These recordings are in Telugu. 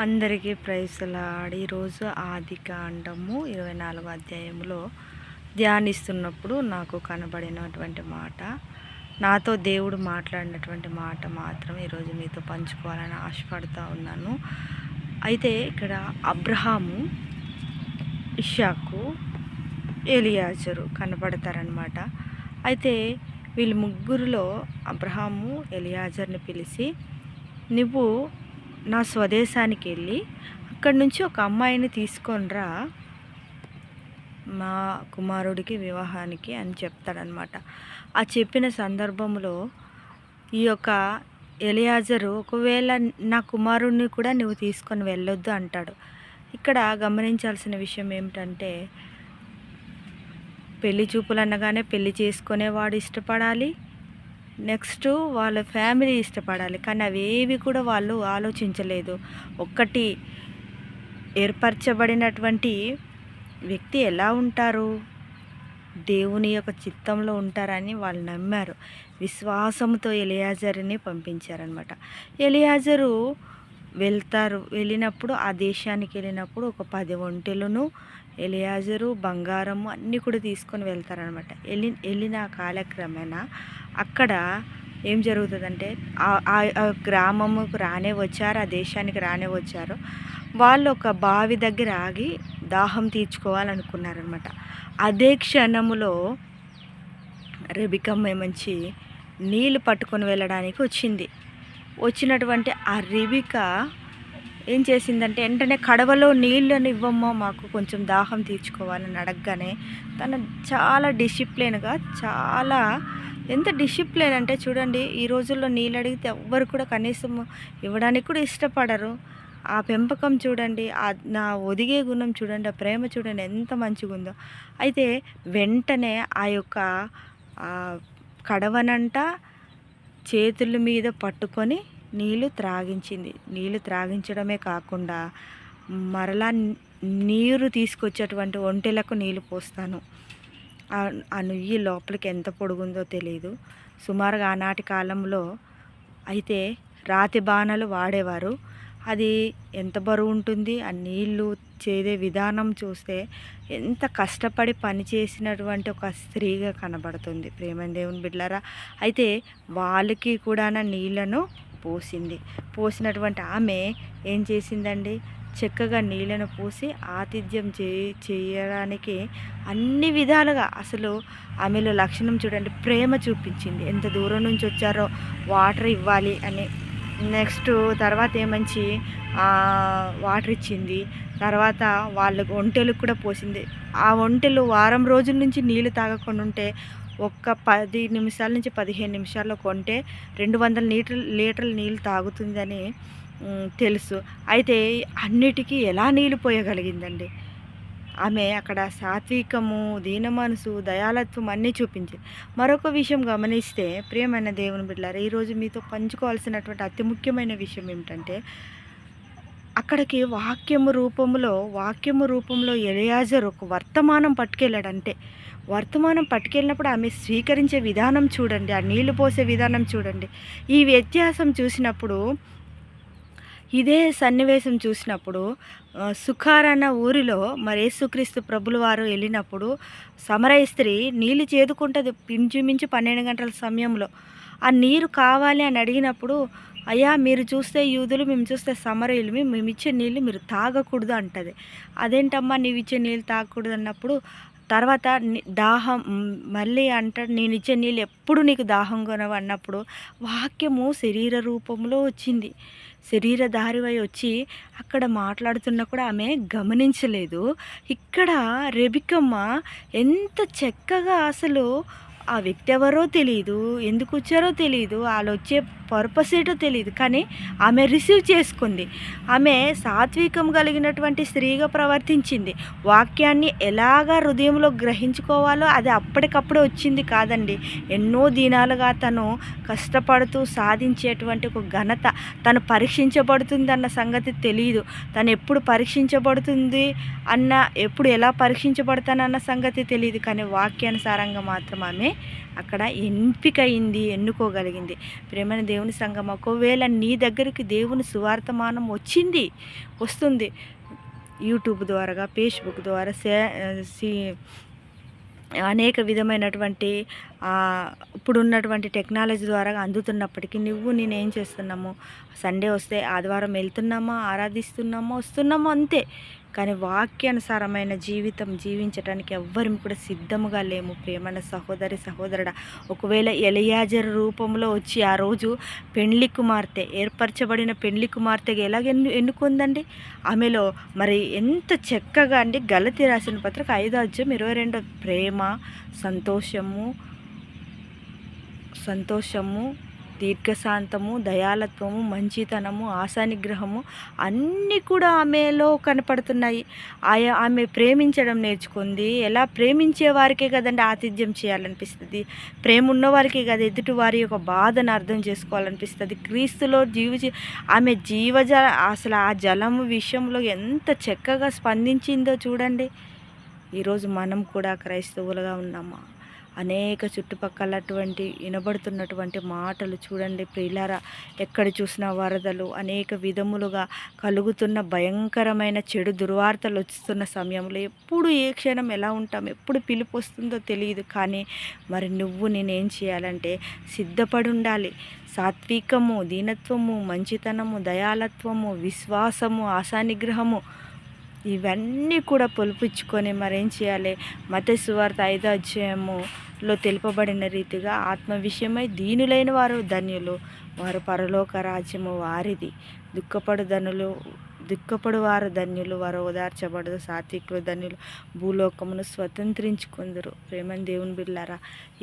అందరికీ ప్రైజ్ లార్డ్. ఈరోజు ఆదికాండము 24వ అధ్యాయంలో ధ్యానిస్తున్నప్పుడు నాకు కనబడినటువంటి మాట, నాతో దేవుడు మాట్లాడినటువంటి మాట మాత్రం ఈరోజు మీతో పంచుకోవాలని ఆశపడుతూ ఉన్నాను. అయితే ఇక్కడ అబ్రహాము, ఇషాకు, ఎలియాజరు కనబడతారనమాట. అయితే వీళ్ళు ముగ్గురులో అబ్రహాము ఎలియాజర్ని పిలిచి, నువ్వు నా స్వదేశానికి వెళ్ళి అక్కడి నుంచి ఒక అమ్మాయిని తీసుకొనిరా మా కుమారుడికి వివాహానికి అని చెప్తాడనమాట. ఆ చెప్పిన సందర్భంలో ఈ యొక్క ఎలియాజరు, ఒకవేళ నా కుమారుడిని కూడా నువ్వు తీసుకొని వెళ్ళొద్దు అంటాడు. ఇక్కడ గమనించాల్సిన విషయం ఏమిటంటే, పెళ్లి చూపులు అనగానే పెళ్లి చేసుకునేవాడు ఇష్టపడాలి, నెక్స్ట్ వాళ్ళ ఫ్యామిలీ ఇష్టపడాలి. కానీ అవేవి కూడా వాళ్ళు ఆలోచించలేదు. ఒక్కటి, ఏర్పరచబడినటువంటి వ్యక్తి ఎలా ఉంటారు, దేవుని యొక్క చిత్తంలో ఉంటారని వాళ్ళు నమ్మారు. విశ్వాసంతో ఎలియాజరుని పంపించారనమాట. ఎలియాజరు వెళ్ళినప్పుడు ఆ దేశానికి వెళ్ళినప్పుడు ఒక 10 ఒంటెలను ఎలియాజరు బంగారము అన్నీ కూడా తీసుకొని వెళ్తారనమాట. వెళ్ళిన కాలక్రమేణా అక్కడ ఏం జరుగుతుందంటే, ఆ గ్రామముకు రానే వచ్చారు, ఆ దేశానికి రానే వచ్చారు. వాళ్ళు ఒక బావి దగ్గర ఆగి దాహం తీర్చుకోవాలనుకున్నారనమాట. అదే క్షణములో రెబికమ్మ మంచి నీళ్ళు పట్టుకొని వెళ్ళడానికి వచ్చినటువంటి ఆ రెబిక ఏం చేసిందంటే, వెంటనే కడవలో నీళ్ళని ఇవ్వమ్మా, మాకు కొంచెం దాహం తీర్చుకోవాలని అడగగానే తను చాలా డిసిప్లిన్గా, చాలా ఎంత డిసిప్లిన్ అంటే చూడండి, ఈ రోజుల్లో నీళ్ళు అడిగితే ఎవ్వరు కూడా కనీసం ఇవ్వడానికి కూడా ఇష్టపడరు. ఆ పెంపకం చూడండి, నా ఒదిగే గుణం చూడండి, ఆ ప్రేమ చూడండి ఎంత మంచిగా ఉందో. అయితే వెంటనే ఆ యొక్క కడవనంట చేతుల మీద పట్టుకొని నీళ్ళు త్రాగించింది. నీళ్ళు త్రాగించడమే కాకుండా మరలా నీరు తీసుకొచ్చేటువంటి ఒంటెలకు నీళ్ళు పోస్తాను. ఆ నుయ్యి లోపలికి ఎంత పొడుగుందో తెలియదు. సుమారుగా ఆనాటి కాలంలో అయితే రాతి బాణలు వాడేవారు. అది ఎంత బరువు ఉంటుంది, ఆ నీళ్ళు చేదే విధానం చూస్తే ఎంత కష్టపడి పనిచేసినటువంటి ఒక స్త్రీగా కనబడుతుంది. ప్రేమ దేవుని బిడ్డలారా, అయితే వాళ్ళకి కూడా నీళ్ళను పోసినటువంటి ఆమె ఏం చేసిందండి, చక్కగా నీళ్ళను పోసి ఆతిథ్యం చేయడానికి అన్ని విధాలుగా అసలు ఆమెలో లక్షణం చూడండి, ప్రేమ చూపించింది. ఎంత దూరం నుంచి వచ్చారో వాటర్ ఇవ్వాలి అని. నెక్స్ట్ తర్వాత ఏమంచి వాటర్ ఇచ్చింది. తర్వాత వాళ్ళకు ఒంటెలకు కూడా పోసింది. ఆ ఒంటెలు వారం రోజుల నుంచి నీళ్ళు తాగకుండా ఉంటే ఒక్క 10 నిమిషాల నుంచి 15 నిమిషాల్లో కొంటే 200 లీటర్ల నీళ్ళు తాగుతుందని తెలుసు. అయితే అన్నిటికీ ఎలా నీళ్ళు పోయగలిగిందండి ఆమె. అక్కడ సాత్వికము, దీన మనసు, దయాలత్వం అన్నీ చూపించింది. మరొక విషయం గమనిస్తే, ప్రియమైన దేవుని బిడ్డలారా, ఈరోజు మీతో పంచుకోవాల్సినటువంటి అతి ముఖ్యమైన విషయం ఏమిటంటే, అక్కడికి వాక్యము రూపంలో ఎలియాజరు ఒక వర్తమానం పట్టుకెళ్ళాడంటే, వర్తమానం పట్టుకెళ్ళినప్పుడు ఆమె స్వీకరించే విధానం చూడండి, ఆ నీళ్లు పోసే విధానం చూడండి. ఈ వ్యత్యాసం చూసినప్పుడు, ఇదే సన్నివేశం చూసినప్పుడు సుఖార్ అన్న ఊరిలో మరి యేసుక్రీస్తు ప్రభుల వారు వెళ్ళినప్పుడు సమరయ స్త్రీ నీళ్ళు చేదుకుంటుంది. ఇంచుమించు 12 గంటల సమయంలో ఆ నీరు కావాలి అని అడిగినప్పుడు, అయ్యా మీరు చూస్తే యూదులు, మేము చూస్తే సమరయులు, మేము ఇచ్చే నీళ్ళు మీరు తాగకూడదు అంటది. అదేంటమ్మా నీవు ఇచ్చే నీళ్ళు తాగకూడదు అన్నప్పుడు, తర్వాత దాహం మళ్ళీ అంటాడు, నేను ఇచ్చే నీళ్ళు ఎప్పుడు నీకు దాహం కొనవు అన్నప్పుడు వాక్యము శరీర రూపంలో వచ్చింది. శరీరధారివై వచ్చి అక్కడ మాట్లాడుతున్నా కూడా ఆమె గమనించలేదు. ఇక్కడ రెబికమ్మ ఎంత చక్కగా, అసలు ఆ వ్యక్తి ఎవరో తెలియదు, ఎందుకు వచ్చారో తెలియదు, వాళ్ళు వచ్చే పర్పస్ ఏంటో తెలియదు, కానీ ఆమె రిసీవ్ చేసుకుంది. ఆమె సాత్వికం కలిగినటువంటి స్త్రీగా ప్రవర్తించింది. వాక్యాన్ని ఎలాగా హృదయంలో గ్రహించుకోవాలో అది అప్పటికప్పుడే వచ్చింది కాదండి. ఎన్నో దినాలుగా తను కష్టపడుతూ సాధించేటువంటి ఒక ఘనత, తను పరీక్షించబడుతుంది అన్న సంగతి తెలియదు. తను ఎప్పుడు పరీక్షించబడుతుంది ఎప్పుడు ఎలా పరీక్షించబడతానన్న సంగతి తెలియదు. కానీ వాక్యానుసారంగా మాత్రం ఆమె అక్కడ ఎంపికయింది, ఎన్నుకోగలిగింది. ప్రేమైన దేవుని సంఘం, ఒకవేళ నీ దగ్గరికి దేవుని సువార్తమానం వస్తుంది యూట్యూబ్ ద్వారా, ఫేస్బుక్ ద్వారా, అనేక విధమైనటువంటి ఇప్పుడున్నటువంటి టెక్నాలజీ ద్వారా అందుతున్నప్పటికీ నేనేం చేస్తున్నాము, సండే వస్తే ఆదివారం వెళ్తున్నామా, ఆరాధిస్తున్నామా, వస్తున్నామా అంతే. కానీ వాక్యానుసారమైన జీవితం జీవించడానికి ఎవ్వరం కూడా సిద్ధముగా లేము. ప్రియమైన సహోదరి సహోదరుడా, ఒకవేళ ఎలియాజరు రూపంలో వచ్చి ఆ రోజు ఏర్పరచబడిన పెండ్లి కుమార్తెగా ఎలాగ ఎన్నుకుందండి. ఆమెలో మరి ఎంత చక్కగా అండి, గలతీ రాసిన పత్రిక 5:22 ప్రేమ, సంతోషము, దీర్ఘశాంతము, దయాలత్వము, మంచితనము, ఆశానిగ్రహము అన్నీ కూడా ఆమెలో కనపడుతున్నాయి. ఆమె ప్రేమించడం నేర్చుకుంది. ఎలా ప్రేమించే వారికే కదండి ఆతిథ్యం చేయాలనిపిస్తుంది. ప్రేమ ఉన్నవారికే కదా ఎదుటి వారి యొక్క బాధను అర్థం చేసుకోవాలనిపిస్తుంది. క్రీస్తులో ఆమె అసలు ఆ జలము విషయంలో ఎంత చక్కగా స్పందించిందో చూడండి. ఈరోజు మనం కూడా క్రైస్తవులుగా ఉన్నామా? అనేక చుట్టుపక్కల వినబడుతున్నటువంటి మాటలు చూడండి ప్రియులారా. ఎక్కడ చూసినా వరదలు, అనేక విధములుగా కలుగుతున్న భయంకరమైన చెడు దుర్వార్తలు వస్తున్న సమయంలో ఎప్పుడు ఏ క్షణం ఎలా ఉంటాం, ఎప్పుడు పిలుపు వస్తుందో తెలియదు. కానీ మరి నేనేం చేయాలంటే సిద్ధపడి ఉండాలి. సాత్వికము, దీనత్వము, మంచితనము, దయాలత్వము, విశ్వాసము, ఆశానిగ్రహము ఇవన్నీ కూడా పొలిపించుకొని మరేం చేయాలి, మత్తయి సువార్త 5వ అధ్యాయములో తెలుపబడిన రీతిగా ఆత్మ విషయమై దీనులైన వారు ధన్యులు, వారు పరలోక రాజ్యము వారిది. దుఃఖపడు వారు ధన్యులు, వారు ఓదార్చబడదు. సాత్వికులు ధన్యులు, భూలోకమును స్వతంత్రించుకుందరు. ప్రేమని దేవుని బిడ్డలారా,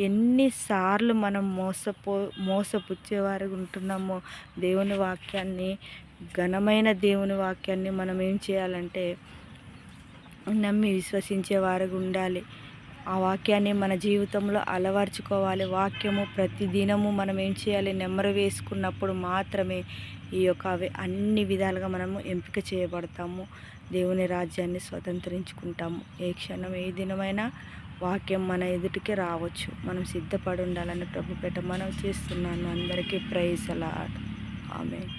ఎన్నిసార్లు మనం మోసపుచ్చేవారు ఉంటున్నామో దేవుని వాక్యాన్ని, ఘనమైన దేవుని వాక్యాన్ని మనం ఏం చేయాలంటే నమ్మి విశ్వసించేవారుగా ఉండాలి. ఆ వాక్యాన్ని మన జీవితంలో అలవర్చుకోవాలి. వాక్యము ప్రతిదినము మనం ఏం చేయాలి, నెమ్మరు వేసుకున్నప్పుడు మాత్రమే ఈ యొక్క అన్ని విధాలుగా మనము ఎంపిక చేయబడతాము, దేవుని రాజ్యాన్ని స్వతంత్రించుకుంటాము. ఏ క్షణం ఏ దినమైనా వాక్యం మన ఎదుటికి రావచ్చు. మనం సిద్ధపడి ఉండాలని ప్రభుపేట మనం చేస్తున్నాను. అందరికీ ప్రైజ్ అలాట్. ఆమేన్.